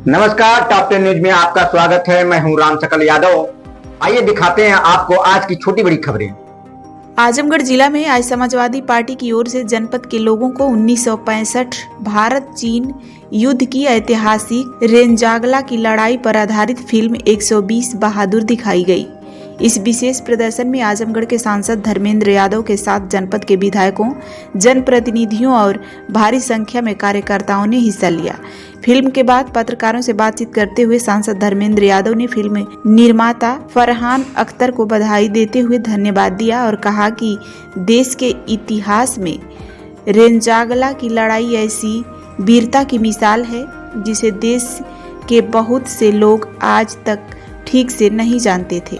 नमस्कार, top 10 news में आपका स्वागत है। मैं हूं राम सकल यादव। आइए दिखाते हैं आपको आज की छोटी बड़ी खबरें। आजमगढ़ जिला में आज समाजवादी पार्टी की ओर से जनपद के लोगों को 1965 भारत चीन युद्ध की ऐतिहासिक रेंजागला की लड़ाई पर आधारित फिल्म 120 बहादुर दिखाई गई। इस विशेष प्रदर्शन में आजमगढ़ के सांसद धर्मेंद्र यादव के साथ जनपद के विधायकों, जनप्रतिनिधियों और भारी संख्या में कार्यकर्ताओं ने हिस्सा लिया। फिल्म के बाद पत्रकारों से बातचीत करते हुए सांसद धर्मेंद्र यादव ने फिल्म निर्माता फरहान अख्तर को बधाई देते हुए धन्यवाद दिया और कहा कि देश के इतिहास में रेंजागला की लड़ाई ऐसी वीरता की मिसाल है जिसे देश के बहुत से लोग आज तक ठीक से नहीं जानते थे।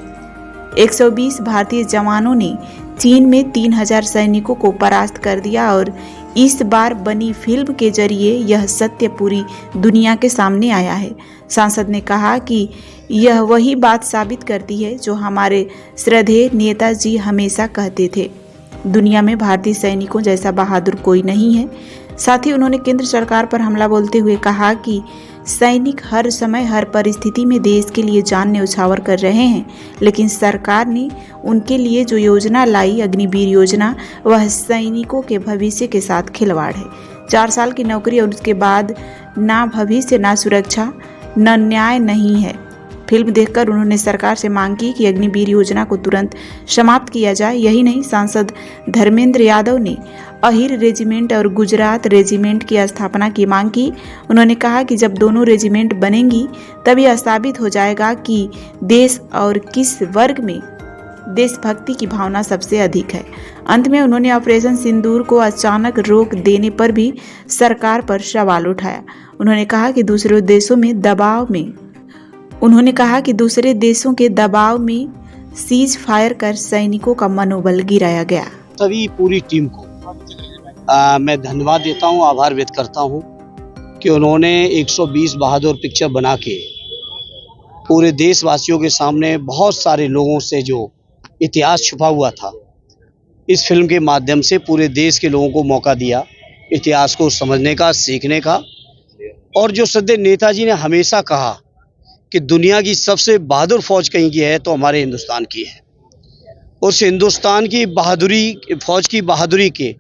120 भारतीय जवानों ने चीन में 3000 सैनिकों को परास्त कर दिया और इस बार बनी फिल्म के जरिए यह सत्य पूरी दुनिया के सामने आया है। सांसद ने कहा कि यह वही बात साबित करती है जो हमारे श्रद्धेय नेताजी हमेशा कहते थे, दुनिया में भारतीय सैनिकों जैसा बहादुर कोई नहीं है। साथ ही उन्होंने केंद्र सरकार पर हमला बोलते हुए कहा कि सैनिक हर समय हर परिस्थिति में देश के लिए जान न्यौछावर कर रहे हैं, लेकिन सरकार ने उनके लिए जो योजना लाई, अग्निवीर योजना, वह सैनिकों के भविष्य के साथ खिलवाड़ है। 4 साल की नौकरी और उसके बाद ना भविष्य, ना सुरक्षा, न न्याय नहीं है। फिल्म देखकर उन्होंने सरकार से मांग की कि अग्निवीर योजना को तुरंत समाप्त किया जाए। यही नहीं, सांसद धर्मेंद्र यादव ने अहिर रेजिमेंट और गुजरात रेजिमेंट की स्थापना की मांग की। उन्होंने कहा कि जब दोनों रेजिमेंट बनेंगी तब यह साबित हो जाएगा कि देश और किस वर्ग में देशभक्ति की भावना सबसे अधिक है। अंत में उन्होंने ऑपरेशन सिंदूर को अचानक रोक देने पर भी सरकार पर सवाल उठाया। उन्होंने कहा कि दूसरे देशों के दबाव में सीज फायर कर सैनिकों का मनोबल गिराया गया। सभी पूरी टीम को मैं धन्यवाद देता हूं, आभार व्यक्त करता हूं कि उन्होंने 120 बहादुर पिक्चर बना के पूरे देशवासियों के सामने बहुत सारे लोगों से जो इतिहास छुपा हुआ था, इस फिल्म के माध्यम से पूरे देश के लोगों को मौका दिया इतिहास को समझने का, सीखने का। और जो श्रद्धेय नेताजी ने हमेशा कहा कि दुनिया की सबसे बहादुर फौज कहीं की है तो हमारे हिंदुस्तान की है। उस हिंदुस्तान की बहादुरी, फौज की बहादुरी के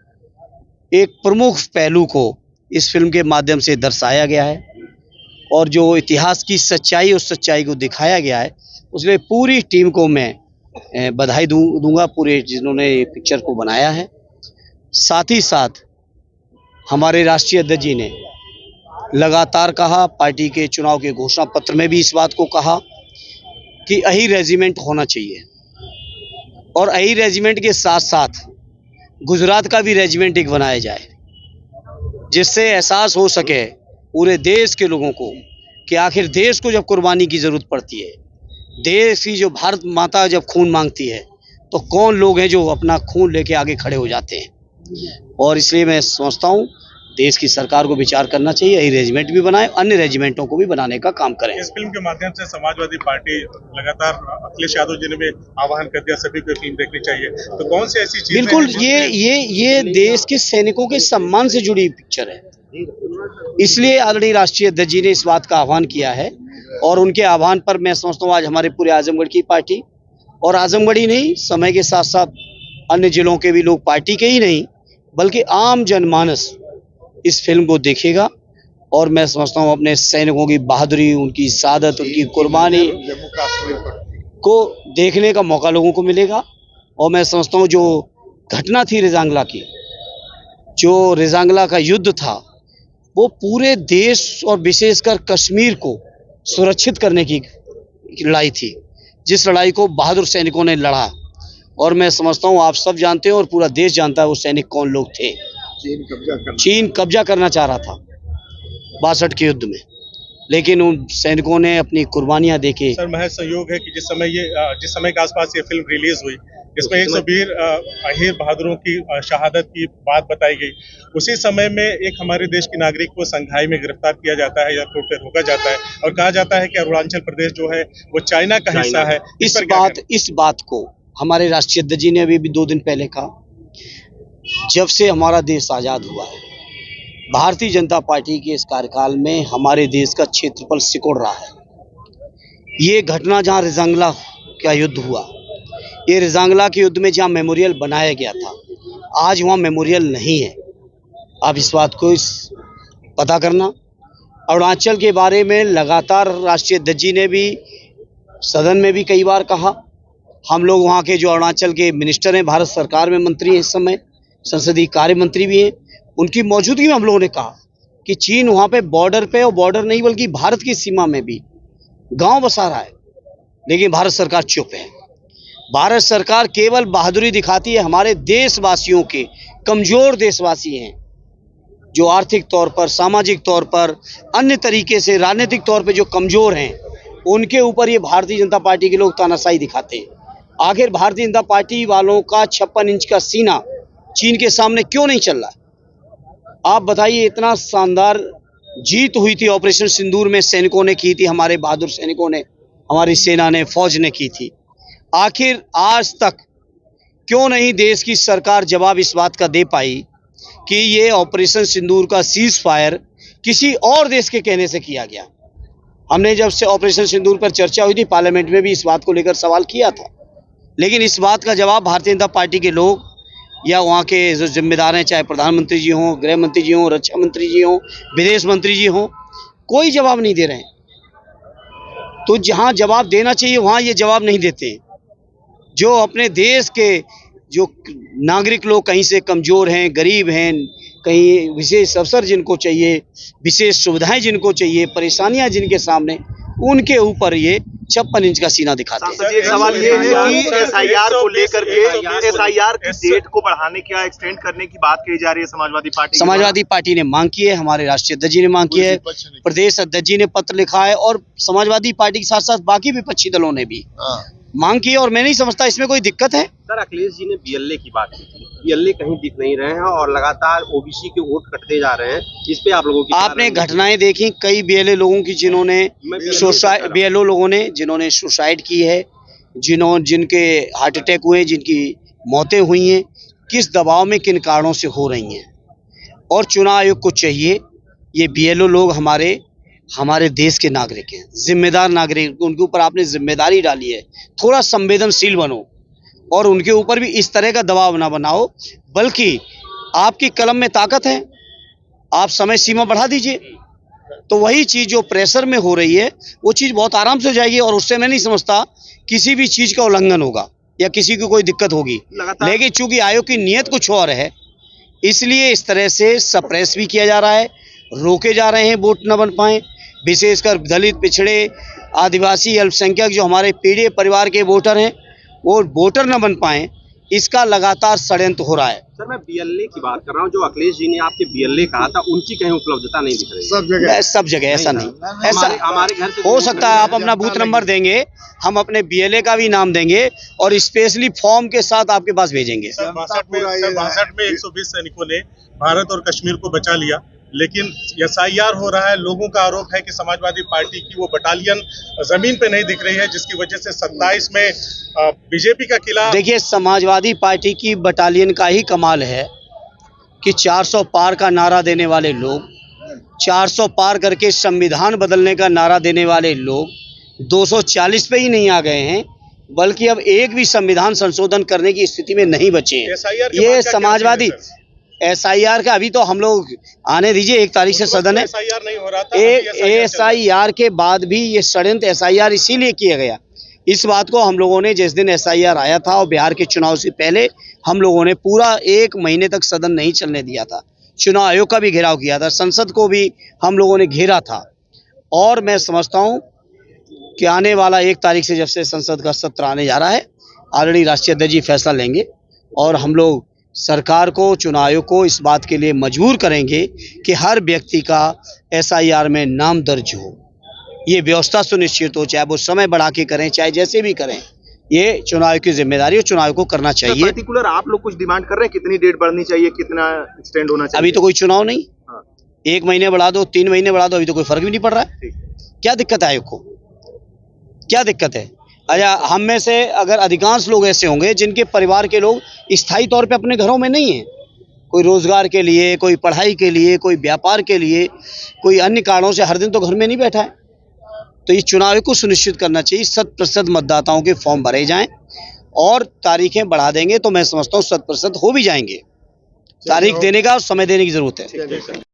एक प्रमुख पहलू को इस फिल्म के माध्यम से दर्शाया गया है और जो इतिहास की सच्चाई, उस सच्चाई को दिखाया गया है। उसलिए पूरी टीम को मैं बधाई दूंगा, पूरे जिन्होंने पिक्चर को बनाया है। साथ ही साथ हमारे राष्ट्रीय अध्यक्ष जी ने लगातार कहा, पार्टी के चुनाव के घोषणा पत्र में भी इस बात को कहा कि अहिर रेजिमेंट होना चाहिए और अहिर रेजिमेंट के साथ साथ गुजरात का भी रेजिमेंट एक बनाया जाए, जिससे एहसास हो सके पूरे देश के लोगों को कि आखिर देश को जब कुर्बानी की ज़रूरत पड़ती है, देश की जो भारत माता जब खून मांगती है, तो कौन लोग हैं जो अपना खून लेके आगे खड़े हो जाते हैं। और इसलिए मैं समझता हूँ देश की सरकार को विचार करना चाहिए, यही रेजिमेंट भी बनाए, अन्य रेजिमेंटों को भी बनाने का काम करें। इस फिल्म के माध्यम से समाजवादी पार्टी लगातार अखिलेश यादव जी ने भी आह्वान कर दिया सभी को फिल्म देखनी चाहिए, तो कौन सी ऐसी चीजें? बिल्कुल, ये देश के सैनिकों के सम्मान से जुड़ी पिक्चर है, इसलिए आदरणीय राष्ट्रीय अध्यक्ष जी ने इस बात का आह्वान किया है। और उनके आह्वान पर मैं समझता हूँ आज हमारे पूरे आजमगढ़ की पार्टी, और आजमगढ़ ही नहीं, समय के साथ साथ अन्य जिलों के भी लोग, पार्टी के ही नहीं बल्कि आम जनमानस इस फिल्म को देखेगा। और मैं समझता हूँ अपने सैनिकों की बहादुरी, उनकी शहादत, उनकी कुर्बानी को देखने का मौका लोगों को मिलेगा। और मैं समझता हूँ जो घटना थी रेजांगला की, जो रेजांगला का युद्ध था, वो पूरे देश और विशेषकर कश्मीर को सुरक्षित करने की लड़ाई थी, जिस लड़ाई को बहादुर सैनिकों ने लड़ा। और मैं समझता हूँ आप सब जानते हैं और पूरा देश जानता है वो सैनिक कौन लोग थे। चीन कब्जा करना चाह रहा था 62 के युद्ध में, लेकिन उन सैनिकों ने अपनी कुर्बानियां देके। सर, महज संयोग है कि जिस समय के आसपास ये फिल्म रिलीज हुई, जिसमें 120 अहिर बहादुरों की शहादत की बात बताई गई, उसी समय में एक हमारे देश के नागरिक को संघाई में गिरफ्तार किया जाता है, एयरपोर्ट पे रोका जाता है और कहा जाता है कि अरुणाचल प्रदेश जो है वो चाइना का हिस्सा है। इस बात को हमारे राष्ट्रीय अध्यक्ष जी ने अभी भी 2 दिन पहले कहा, जब से हमारा देश आजाद हुआ है भारतीय जनता पार्टी के इस कार्यकाल में हमारे देश का क्षेत्रफल सिकुड़ रहा है। ये घटना जहां रिजांगला का युद्ध हुआ, ये रिजांगला के युद्ध में जहां मेमोरियल बनाया गया था, आज वहां मेमोरियल नहीं है। आप इस बात को पता करना। अरुणाचल के बारे में लगातार राष्ट्रीय अध्यक्ष जी ने भी सदन में भी कई बार कहा। हम लोग वहाँ के जो अरुणाचल के मिनिस्टर हैं, भारत सरकार में मंत्री हैं, इस समय संसदीय कार्य मंत्री भी हैं, उनकी मौजूदगी में हम लोगों ने कहा कि चीन वहाँ पे बॉर्डर पे, और बॉर्डर नहीं बल्कि भारत की सीमा में भी गांव बसा रहा है, लेकिन भारत सरकार चुप है। भारत सरकार केवल बहादुरी दिखाती है हमारे देशवासियों के, कमजोर देशवासी हैं जो आर्थिक तौर पर, सामाजिक तौर पर, अन्य तरीके से, राजनीतिक तौर पर जो कमजोर हैं, उनके ऊपर ये भारतीय जनता पार्टी के लोग तानाशाही दिखाते हैं। आखिर भारतीय जनता पार्टी वालों का 56 इंच का सीना चीन के सामने क्यों नहीं चल रहा है? आप बताइए, इतना शानदार जीत हुई थी ऑपरेशन सिंदूर में, सैनिकों ने की थी, हमारे बहादुर सैनिकों ने, हमारी सेना ने, फौज ने की थी। आखिर आज तक क्यों नहीं देश की सरकार जवाब इस बात का दे पाई कि ये ऑपरेशन सिंदूर का सीज फायर किसी और देश के कहने से किया गया? हमने जब से ऑपरेशन सिंदूर पर चर्चा हुई थी, पार्लियामेंट में भी इस बात को लेकर सवाल किया था, लेकिन इस बात का जवाब भारतीय जनता पार्टी के लोग या वहाँ के जो जिम्मेदार हैं, चाहे प्रधानमंत्री जी हों, गृह मंत्री जी हों, रक्षा मंत्री जी हों, विदेश मंत्री जी हों, कोई जवाब नहीं दे रहे हैं। तो जहाँ जवाब देना चाहिए वहाँ ये जवाब नहीं देते। जो अपने देश के जो नागरिक लोग कहीं से कमज़ोर हैं, गरीब हैं, कहीं विशेष अवसर जिनको चाहिए, विशेष सुविधाएं जिनको चाहिए, परेशानियां जिनके सामने, उनके ऊपर ये 56 इंच का सीना दिखाते हैं। एक सवाल ये है कि एसआईआर को लेकर के एसआईआर की डेट को बढ़ाने की या एक्सटेंड करने की बात कही जा रही है समाजवादी पार्टी ने मांग की है, हमारे राष्ट्रीय अध्यक्ष जी ने मांग की है, प्रदेश अध्यक्ष जी ने पत्र लिखा है, और समाजवादी पार्टी के साथ साथ बाकी विपक्षी दलों ने भी मांग की है, और मैं नहीं समझता इसमें कोई दिक्कत है। सर, अखिलेश जी ने बीएलए की बात की थी, बीएलए कहीं दिख नहीं रहे हैं और लगातार ओबीसी के वोट कटते जा रहे हैं। इस पे आप लोगों की, आपने घटनाएं देखी कई बीएलए लोगों की जिन्होंने सुसाइड की है, जिनके हार्ट अटैक हुए, जिनकी मौतें हुई हैं, किस दबाव में, किन कारणों से हो रही हैं। और चुनाव आयोग को चाहिए, ये बीएलओ लोग हमारे देश के नागरिक हैं, जिम्मेदार नागरिक, उनके ऊपर आपने जिम्मेदारी डाली है, थोड़ा संवेदनशील बनो और उनके ऊपर भी इस तरह का दबाव ना बनाओ, बल्कि आपकी कलम में ताकत है, आप समय सीमा बढ़ा दीजिए, तो वही चीज़ जो प्रेशर में हो रही है वो चीज़ बहुत आराम से हो जाएगी, और उससे मैं नहीं समझता किसी भी चीज़ का उल्लंघन होगा या किसी को कोई दिक्कत होगी। लेकिन चूंकि आयोग की नीयत कुछ और है, इसलिए इस तरह से सप्रेस भी किया जा रहा है, रोके जा रहे हैं, वोट न बन पाए, विशेषकर दलित, पिछड़े, आदिवासी, अल्पसंख्यक जो हमारे पीढ़ी परिवार के वोटर हैं, वो वोटर न बन पाए, इसका लगातार षड्यंत्र हो रहा है। सर, मैं बीएलए की बात कर रहा हूं, जो अखिलेश जी ने आपके बीएलए कहा था, उनकी कहीं उपलब्धता नहीं दिख रही। सब जगह ऐसा नहीं, ऐसा हमारे घर से हो सकता है। आप अपना बूथ नंबर देंगे, हम अपने बीएलए का भी नाम देंगे और स्पेशली फॉर्म के साथ आपके पास भेजेंगे। 62 में 120 सैनिकों ने भारत और कश्मीर को बचा लिया, लेकिन एसआईआर हो रहा है। लोगों का आरोप है कि समाजवादी पार्टी की वो बटालियन जमीन पे नहीं दिख रही है, जिसकी वजह से 27 में बीजेपी का किला। देखिए, समाजवादी पार्टी की बटालियन का ही कमाल है कि 400 पार का नारा देने वाले लोग, 400 पार करके संविधान बदलने का नारा देने वाले लोग 240 पे ही नहीं आ गए हैं, बल्कि अब एक भी संविधान संशोधन करने की स्थिति में नहीं बचे हैं। ये समाजवादी एसआईआर का अभी तो हम लोग आने दीजिए, 1 तारीख से सदन है। एसआईआर नहीं हो रहा था, एसआईआर के बाद भी ये षड्यंत्र एसआईआर इसीलिए किया गया। इस बात को हम लोगों ने, जिस दिन एसआईआर आया था और बिहार के चुनाव से पहले, हम लोगों ने पूरा 1 महीने तक सदन नहीं चलने दिया था। चुनाव आयोग का भी घेराव किया था, संसद को भी हम लोगों ने घेरा था। और मैं समझता हूँ कि आने वाला 1 तारीख से, जब से संसद का सत्र आने जा रहा है, ऑलरेडी राष्ट्रीय अध्यक्ष जी फैसला लेंगे और हम लोग सरकार को, चुनाव आयोग को इस बात के लिए मजबूर करेंगे कि हर व्यक्ति का एसआईआर में नाम दर्ज हो, ये व्यवस्था सुनिश्चित हो, चाहे वो समय बढ़ा के करें, चाहे जैसे भी करें, ये चुनाव की जिम्मेदारी और चुनाव को करना चाहिए। पर्टिकुलर आप लोग कुछ डिमांड कर रहे हैं, कितनी डेट बढ़नी चाहिए, कितना एक्सटेंड होना चाहिए? अभी तो कोई चुनाव नहीं, 1 महीने बढ़ा दो, 3 महीने बढ़ा दो, अभी तो कोई फर्क भी नहीं पड़ रहा है। क्या दिक्कत है आयोग को? क्या दिक्कत है? अच्छा, हम में से अगर अधिकांश लोग ऐसे होंगे जिनके परिवार के लोग स्थायी तौर पे अपने घरों में नहीं हैं, कोई रोजगार के लिए, कोई पढ़ाई के लिए, कोई व्यापार के लिए, कोई अन्य कारणों से हर दिन तो घर में नहीं बैठा है। तो इस चुनाव को सुनिश्चित करना चाहिए 100% मतदाताओं के फॉर्म भरे जाएं और तारीखें बढ़ा देंगे तो मैं समझता हूँ 100% हो भी जाएंगे। तारीख देने का और समय देने की जरूरत है।